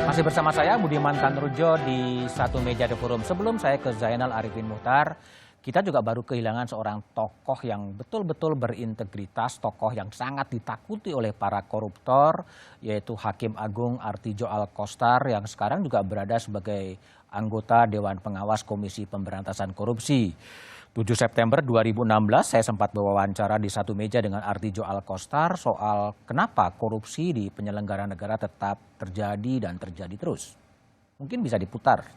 Masih bersama saya Budiman Tanrujo di Satu Meja The Forum. Sebelum saya ke Zainal Arifin Muchtar, kita juga baru kehilangan seorang tokoh yang betul-betul berintegritas, tokoh yang sangat ditakuti oleh para koruptor, yaitu Hakim Agung Artijo Alkostar yang sekarang juga berada sebagai anggota Dewan Pengawas Komisi Pemberantasan Korupsi. 7 September 2016 saya sempat berwawancara di Satu Meja dengan Artijo Alkostar soal kenapa korupsi di penyelenggara negara tetap terjadi dan terjadi terus. Mungkin bisa diputar.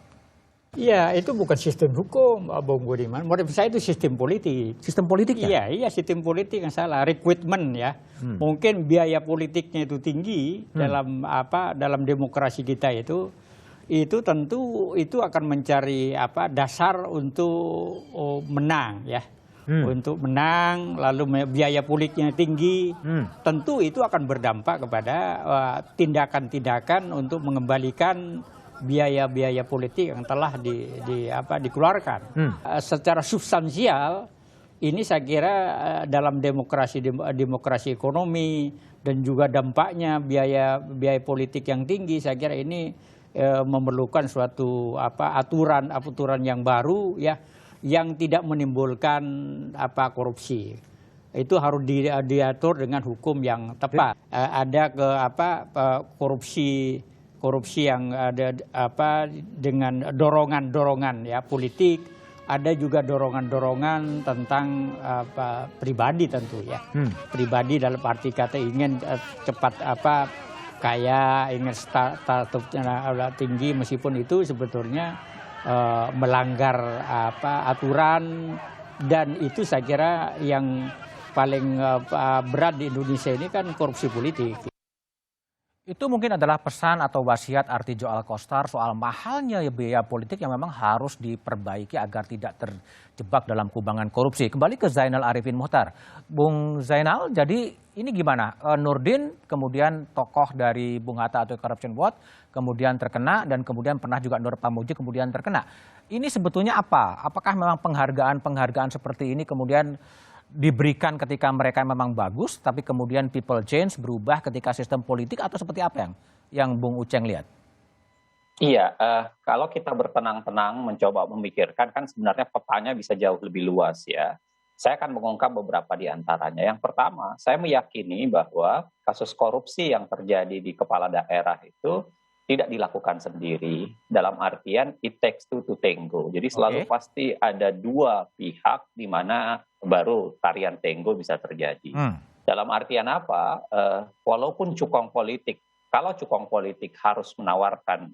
Iya, itu bukan sistem hukum, Bung Budiman. Menurut saya itu sistem politik. Sistem politik ya? Iya, sistem politik yang salah. Recruitment ya. Mungkin biaya politiknya itu tinggi dalam demokrasi kita itu tentu itu akan mencari dasar untuk menang ya. Untuk menang, lalu biaya politiknya tinggi, tentu itu akan berdampak kepada tindakan-tindakan untuk mengembalikan biaya-biaya politik yang telah dikeluarkan. Secara substansial ini saya kira dalam demokrasi ekonomi dan juga dampaknya biaya politik yang tinggi, saya kira ini memerlukan suatu aturan yang baru ya, yang tidak menimbulkan korupsi. Itu harus diatur dengan hukum yang tepat. Ada korupsi yang ada dengan dorongan ya politik, ada juga dorongan tentang pribadi tentu ya. Pribadi dalam arti kata ingin cepat kaya, ingin statusnya tinggi, meskipun itu sebetulnya melanggar aturan, dan itu saya kira yang paling berat di Indonesia ini kan korupsi politik. Itu mungkin adalah pesan atau wasiat Artijo Alkostar soal mahalnya biaya politik yang memang harus diperbaiki agar tidak terjebak dalam kubangan korupsi. Kembali ke Zainal Arifin Muchtar. Bung Zainal, jadi ini gimana? Nurdin kemudian tokoh dari Bung Hatta atau Corruption Watch kemudian terkena, dan kemudian pernah juga Nur Pamuji kemudian terkena. Ini sebetulnya apa? Apakah memang penghargaan seperti ini kemudian diberikan ketika mereka memang bagus, tapi kemudian people change, berubah ketika sistem politik, atau seperti apa yang Bung Uceng lihat? Iya, kalau kita bertenang-tenang mencoba memikirkan, kan sebenarnya petanya bisa jauh lebih luas ya. Saya akan mengungkap beberapa di antaranya. Yang pertama, saya meyakini bahwa kasus korupsi yang terjadi di kepala daerah itu tidak dilakukan sendiri, dalam artian it takes two to tango. Jadi selalu pasti ada dua pihak di mana baru tarian tango bisa terjadi. Dalam artian apa? Walaupun cukong politik, kalau cukong politik harus menawarkan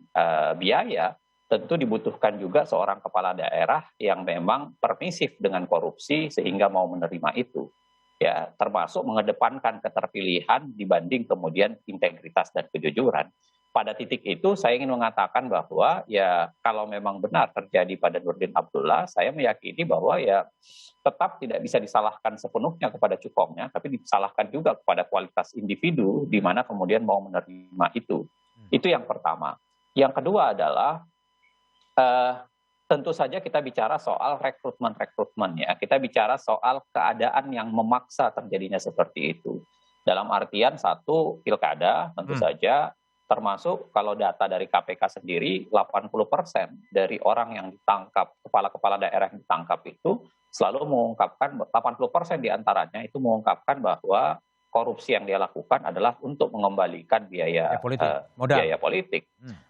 biaya, tentu dibutuhkan juga seorang kepala daerah yang memang permisif dengan korupsi sehingga mau menerima itu. Ya, termasuk mengedepankan keterpilihan dibanding kemudian integritas dan kejujuran. Pada titik itu saya ingin mengatakan bahwa ya kalau memang benar terjadi pada Nurdin Abdullah, saya meyakini bahwa ya tetap tidak bisa disalahkan sepenuhnya kepada cukongnya, tapi disalahkan juga kepada kualitas individu di mana kemudian mau menerima itu. Itu yang pertama. Yang kedua adalah tentu saja kita bicara soal rekrutmen ya. Kita bicara soal keadaan yang memaksa terjadinya seperti itu. Dalam artian satu, pilkada tentu saja, termasuk kalau data dari KPK sendiri, 80% dari orang yang ditangkap, kepala-kepala daerah yang ditangkap itu selalu mengungkapkan, 80% diantaranya itu mengungkapkan bahwa korupsi yang dia lakukan adalah untuk mengembalikan biaya politik,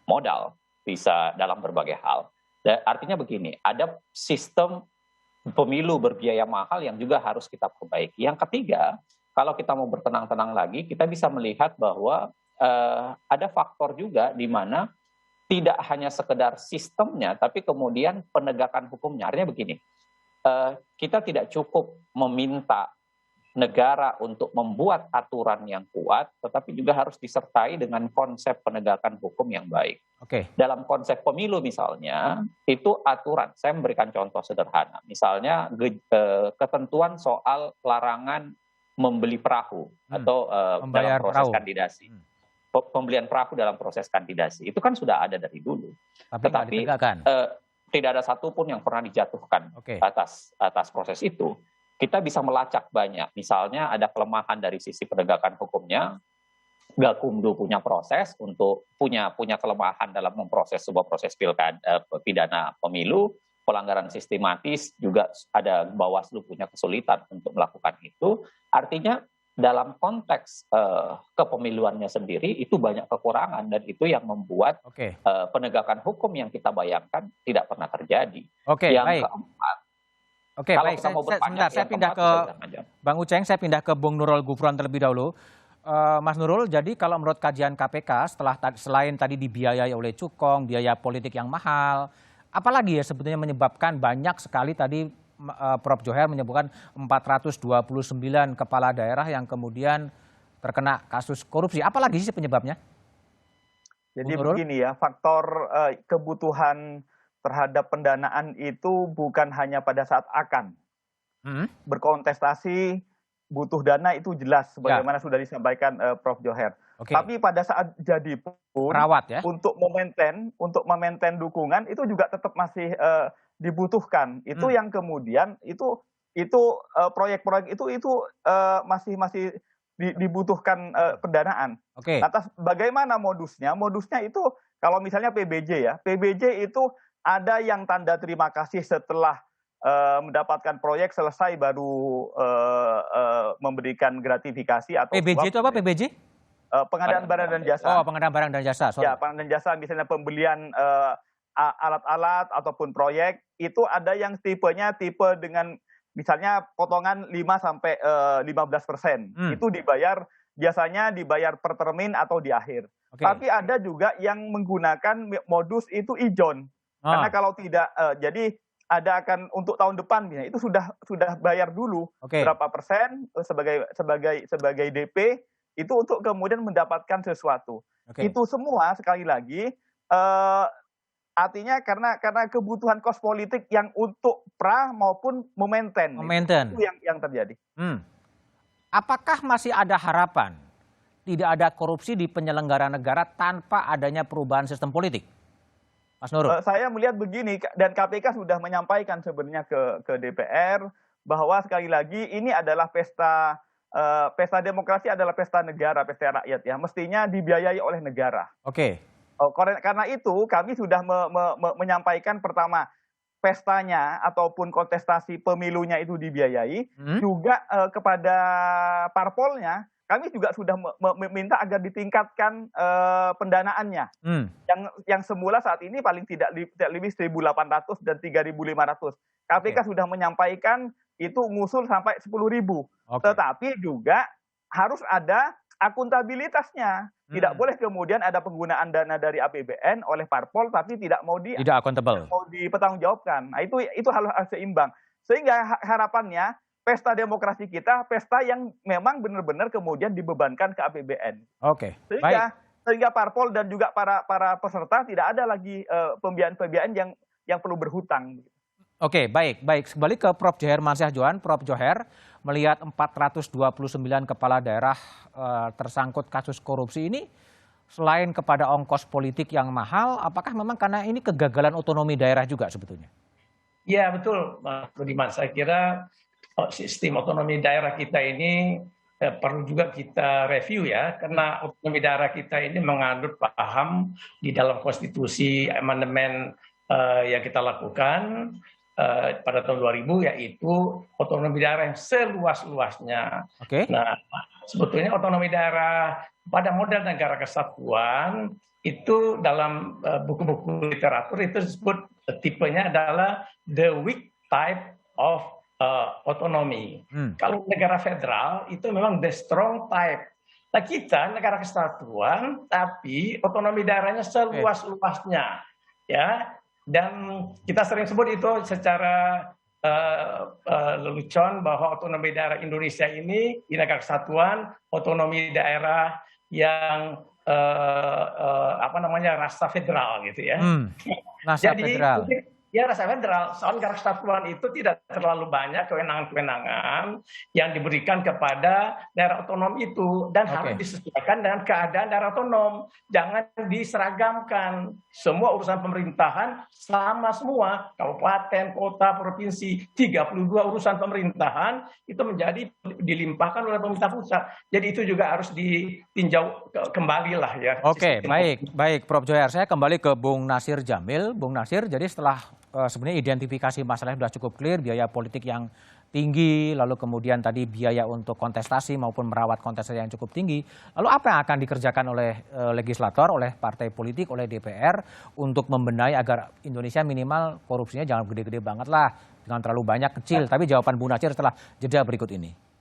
modal, bisa dalam berbagai hal. Dan artinya begini, ada sistem pemilu berbiaya mahal yang juga harus kita perbaiki. Yang ketiga, kalau kita mau bertenang-tenang lagi, kita bisa melihat bahwa ada faktor juga di mana tidak hanya sekedar sistemnya, tapi kemudian penegakan hukumnya. Artinya begini, kita tidak cukup meminta negara untuk membuat aturan yang kuat, tetapi juga harus disertai dengan konsep penegakan hukum yang baik. Dalam konsep pemilu misalnya, itu aturan, saya memberikan contoh sederhana, misalnya ketentuan soal larangan membeli perahu atau dalam proses kandidasi. Pembelian perahu dalam proses kandidasi itu kan sudah ada dari dulu, tetapi tidak ada satupun yang pernah dijatuhkan atas proses itu. Kita bisa melacak banyak, misalnya ada kelemahan dari sisi penegakan hukumnya, Gakumdu punya proses untuk punya kelemahan dalam memproses sebuah proses pidana pemilu, pelanggaran sistematis juga ada Bawaslu punya kesulitan untuk melakukan itu. Artinya dalam konteks kepemiluannya sendiri itu banyak kekurangan dan itu yang membuat Oke, penegakan hukum yang kita bayangkan tidak pernah terjadi. oke, Yang baik. keempat, Oke, kalau baik. kita mau berpanjang, Saya yang pindah keempat ke bisa panjang. Bang Uceng, saya pindah ke Bung Nurul Gufron terlebih dahulu. Mas Nurul, jadi kalau menurut kajian KPK, selain tadi dibiayai oleh cukong, biaya politik yang mahal, apalagi ya sebetulnya menyebabkan banyak sekali tadi Prof. Johar menyebutkan 429 kepala daerah yang kemudian terkena kasus korupsi. Apalagi sih penyebabnya? Jadi Bung Nurul? begini ya, faktor kebutuhan terhadap pendanaan itu bukan hanya pada saat akan Hmm? berkontestasi, butuh dana itu jelas, Ya, sebagaimana sudah disampaikan Prof. Johar. oke. Tapi pada saat jadi pun, Perawat ya? untuk memaintain dukungan itu juga tetap masih dibutuhkan. Itu Hmm. yang kemudian itu proyek-proyek itu masih dibutuhkan pendanaan. Oke. Lantas bagaimana modusnya? Modusnya itu kalau misalnya PBJ ya, PBJ itu ada yang tanda terima kasih setelah mendapatkan proyek selesai baru memberikan gratifikasi atau PBJ itu apa PBJ? pengadaan barang dan jasa. Oh, pengadaan barang dan jasa, sorry. Ya, barang dan jasa misalnya pembelian alat-alat ataupun proyek itu ada yang tipenya tipe dengan misalnya potongan 5 sampai 15%. Itu biasanya dibayar per termin atau di akhir. Oke. Tapi ada juga yang menggunakan modus itu ijon. Karena kalau tidak jadi ada akan untuk tahun depan misalnya itu sudah bayar dulu Oke. berapa persen sebagai DP itu untuk kemudian mendapatkan sesuatu. Oke. Itu semua sekali lagi artinya karena kebutuhan kos politik yang untuk maupun memaintain. Memaintain. Itu yang terjadi. Apakah masih ada harapan tidak ada korupsi di penyelenggara negara tanpa adanya perubahan sistem politik? Mas Nurul. Saya melihat begini, dan KPK sudah menyampaikan sebenarnya ke DPR bahwa sekali lagi ini adalah pesta demokrasi adalah pesta negara, pesta rakyat ya, mestinya dibiayai oleh negara. Oke. Karena itu kami sudah menyampaikan pertama pestanya ataupun kontestasi pemilunya itu dibiayai, juga kepada parpolnya kami juga sudah meminta agar ditingkatkan pendanaannya. Yang semula saat ini paling tidak lebih 1.800 dan 3.500. KPK sudah menyampaikan itu ngusul sampai 10.000. Tetapi juga harus ada akuntabilitasnya. Tidak boleh kemudian ada penggunaan dana dari APBN oleh parpol tapi tidak mau dipertanggungjawabkan. Nah, itu harus seimbang. Sehingga harapannya pesta demokrasi kita, pesta yang memang benar-benar kemudian dibebankan ke APBN. Oke. Sehingga parpol dan juga para peserta tidak ada lagi pembiayaan yang perlu berhutang. Oke, baik. Kembali ke Prof. Johar Mansyah Johan. Prof. Johar, melihat 429 kepala daerah tersangkut kasus korupsi ini, selain kepada ongkos politik yang mahal, apakah memang karena ini kegagalan otonomi daerah juga sebetulnya? Ya betul, Mas Budiman. Saya kira sistem otonomi daerah kita ini perlu juga kita review ya, karena otonomi daerah kita ini mengandung paham di dalam konstitusi amandemen yang kita lakukan pada tahun 2000, yaitu otonomi daerah yang seluas-luasnya. Nah, sebetulnya otonomi daerah pada model negara kesatuan itu dalam buku-buku literatur itu disebut tipenya adalah the weak type of otonomi. Kalau negara federal itu memang the strong type. Nah, kita negara kesatuan tapi otonomi daerahnya seluas-luasnya, ya. Dan kita sering sebut itu secara lelucon bahwa otonomi daerah Indonesia ini di negara kesatuan otonomi daerah yang rasa federal gitu ya. Rasa Jadi federal. Ya rasa federal, soal negara kesatuan itu tidak terlalu banyak kewenangan-kewenangan yang diberikan kepada daerah otonom itu dan harus disesuaikan dengan keadaan daerah otonom. Jangan diseragamkan. Semua urusan pemerintahan sama semua, kabupaten, kota, provinsi, 32 urusan pemerintahan itu menjadi dilimpahkan oleh pemerintah pusat. Jadi itu juga harus ditinjau kembali lah ya. Oke, baik Prof. Johar. Saya kembali ke Bung Nasir Jamil. Bung Nasir, jadi setelah sebenarnya identifikasi masalahnya sudah cukup clear, biaya politik yang tinggi, lalu kemudian tadi biaya untuk kontestasi maupun merawat kontestasi yang cukup tinggi. Lalu apa yang akan dikerjakan oleh legislator, oleh partai politik, oleh DPR untuk membenahi agar Indonesia minimal korupsinya jangan gede-gede banget lah, jangan terlalu banyak, kecil. Tapi jawaban Bung Nasir setelah jeda berikut ini.